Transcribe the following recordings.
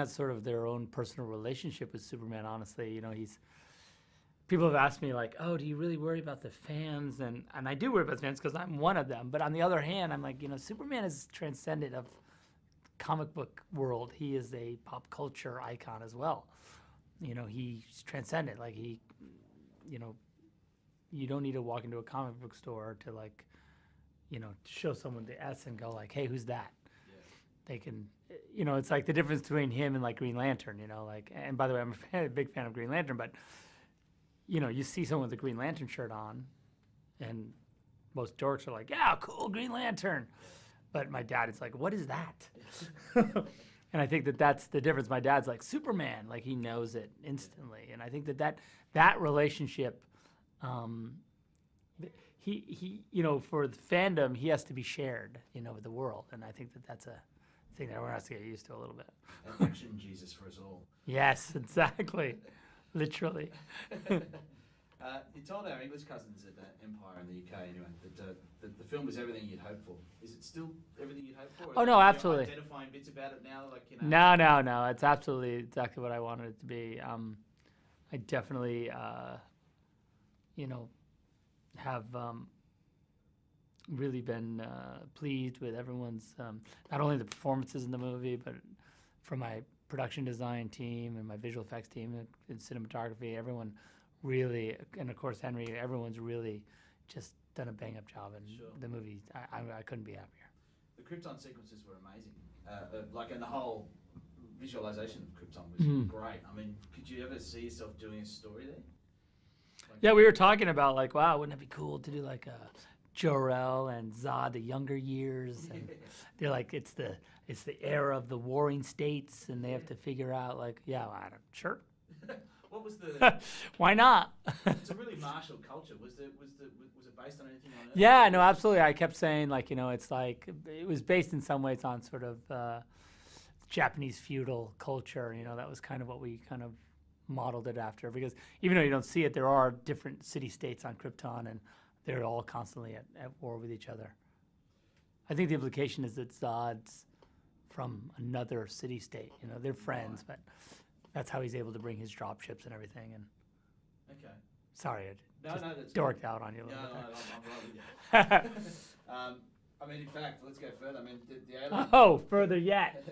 has sort of their own personal relationship with Superman. Honestly, people have asked me like, "Oh, do you really worry about the fans?" And I do worry about the fans because I'm one of them. But on the other hand, I'm like, Superman is transcendent of comic book world. He is a pop culture icon as well. He's transcendent. Like you don't need to walk into a comic book store to like, show someone the S and go like, "Hey, who's that?" Yeah. They can, it's like the difference between him and like Green Lantern. And by the way, I'm a big fan of Green Lantern, but you see someone with a Green Lantern shirt on, and most dorks are like, "Yeah, cool, Green Lantern." Yeah. But my dad is like, "What is that?" And I think that's the difference. My dad's like, "Superman," like he knows it instantly. And I think that relationship, he for the fandom, he has to be shared, with the world. And I think that's a thing that everyone has to get used to a little bit. Action Jesus for us all. Yes, exactly. Literally. You told our English cousins at Empire in the UK, anyway, that the film was everything you'd hoped for. Is it still everything you'd hoped for? Oh no, absolutely. Identifying bits about it now, like No. It's absolutely exactly what I wanted it to be. I definitely, have really been pleased with everyone's not only the performances in the movie, but from my production design team and my visual effects team and cinematography, everyone really, and of course Henry, everyone's really just done a bang up job in the movie. I couldn't be happier. The Krypton sequences were amazing. And the whole visualization of Krypton was great. I mean, could you ever see yourself doing a story there? Yeah, we were talking about like, wow, wouldn't it be cool to do like a Jor-El and Zod, the younger years, and they're like, it's the era of the warring states, and they have to figure out like, sure. What was the? Why not? It's a really martial culture. Was it based on anything on Earth? Yeah, no, absolutely. I kept saying like, it's like it was based in some ways on sort of Japanese feudal culture. That was kind of what we kind of modeled it after, because even though you don't see it, there are different city-states on Krypton, and they're all constantly at war with each other. I think the implication is that Zod's from another city-state. They're friends, but that's how he's able to bring his dropships and everything. And okay. Sorry, I that's dorked out on you a little bit. No, I'm right with you. I mean, in fact, let's go further. I mean, the alien. Oh, further yet.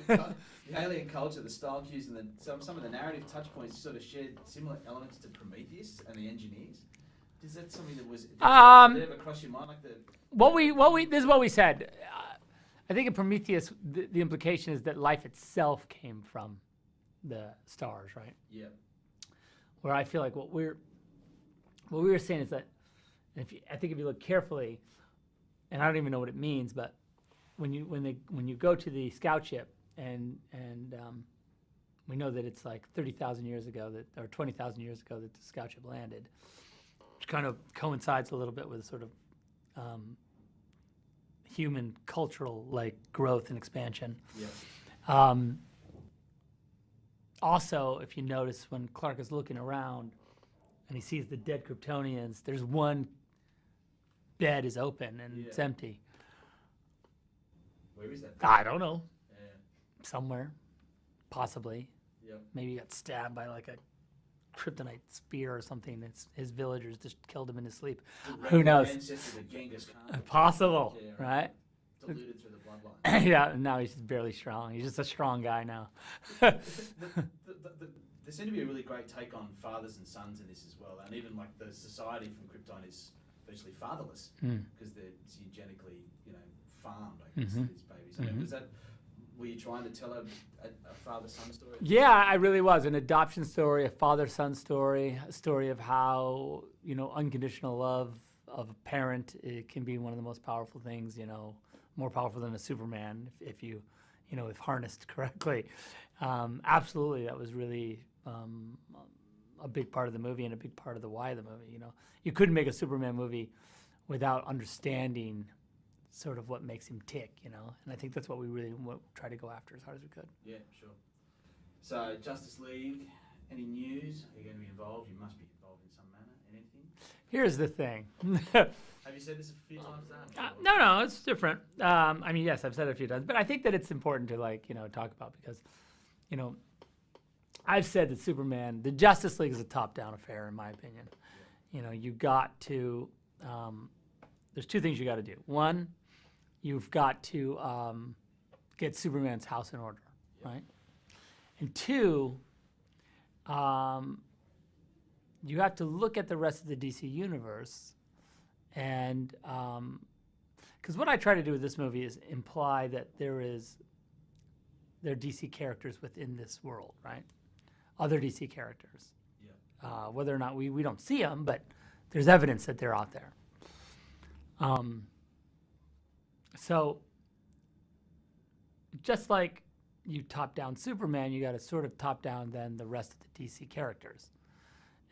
the alien culture, the style cues, and some of the narrative touch points sort of shared similar elements to Prometheus and the Engineers. Is that something that was? Did it ever cross your mind, like the? This is what we said. I think in Prometheus, the implication is that life itself came from the stars, right? Yeah. Where I feel like what we were saying is that, I think if you look carefully, and I don't even know what it means, but when you go to the scout ship and we know that it's like 30,000 years ago or 20,000 years ago that the scout ship landed, which kind of coincides a little bit with sort of human cultural like growth and expansion. Yeah. Also, if you notice when Clark is looking around and he sees the dead Kryptonians, there's one bed is open and it's empty. Where is that? I don't know. Yeah. Somewhere, possibly. Yep. Maybe he got stabbed by like a kryptonite spear or something. His villagers just killed him in his sleep. Who knows? Ancestor to Genghis Khan. Possible, right? Diluted through the bloodline. Yeah, now he's just barely strong. He's just a strong guy now. There seemed to be a really great take on fathers and sons in this as well, and even like the society from Krypton is virtually fatherless because they're eugenically, farmed, I guess, these babies. I mean, were you trying to tell a father-son story? Yeah, I really was. An adoption story, a father-son story, a story of how, unconditional love of a parent, it can be one of the most powerful things, more powerful than a Superman if you, if harnessed correctly. Absolutely, that was really a big part of the movie and a big part of the why of the movie. You couldn't make a Superman movie without understanding sort of what makes him tick, and I think that's what we really try to go after as hard as we could. Yeah, sure. So, Justice League, any news? Are you going to be involved? You must be involved in some manner. Anything? Here's the thing. Have you said this a few times now? No, it's different. Yes, I've said it a few times, but I think that it's important to talk about because you know, I've said that Superman, the Justice League is a top-down affair, in my opinion. You know, you got to, there's two things you got to do. One, you've got to get Superman's house in order, right? And two, you have to look at the rest of the DC universe, and because what I try to do with this movie is imply that there are DC characters within this world, right? Other DC characters. Whether or not we don't see them, but there's evidence that they're out there. So just like you top down Superman, you got to sort of top down then the rest of the DC characters.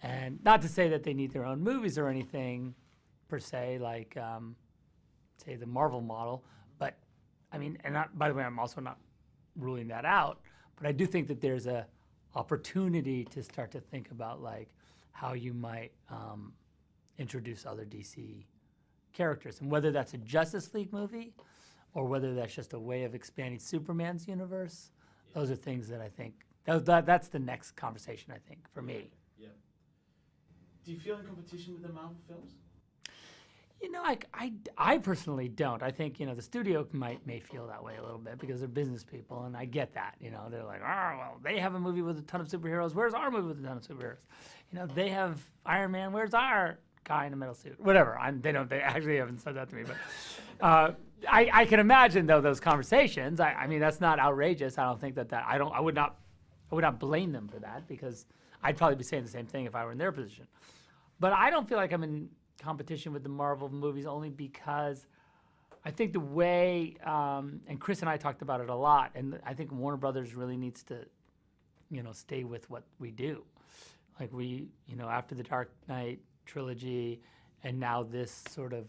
And not to say that they need their own movies or anything per se, like say the Marvel model, but I mean, and by the way, I'm also not ruling that out, but I do think that there's a opportunity to start to think about like how you might introduce other DC characters, and whether that's a Justice League movie or whether that's just a way of expanding Superman's universe. Those are things that I think that's the next conversation, I think, for me. Yeah. Do you feel in competition with the Marvel films? You know, I personally don't. I think, you know, the studio may feel that way a little bit because they're business people, and I get that. You know, they're like, oh, well, they have a movie with a ton of superheroes. Where's our movie with a ton of superheroes? You know, they have Iron Man. Where's our guy in a metal suit? Whatever. They actually haven't said that to me, but I can imagine though those conversations. I mean, that's not outrageous. I don't think that I would not blame them for that, because I'd probably be saying the same thing if I were in their position. But I don't feel like I'm in competition with the Marvel movies, only because I think the way, and Chris and I talked about it a lot, and I think Warner Brothers really needs to, you know, stay with what we do. Like we, you know, after the Dark Knight trilogy and now this sort of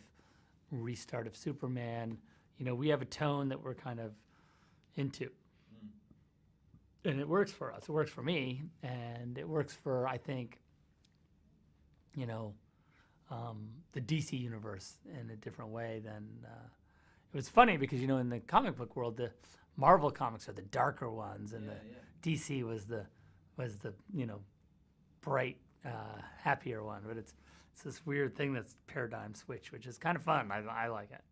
restart of Superman, you know, we have a tone that we're kind of into. And it works for us. It works for me, and it works for, I think, you know, the DC universe in a different way than it was funny because, you know, in the comic book world, the Marvel comics are the darker ones, and the DC was the you know, bright, happier one. But it's this weird thing that's paradigm switch, which is kind of fun. I like it.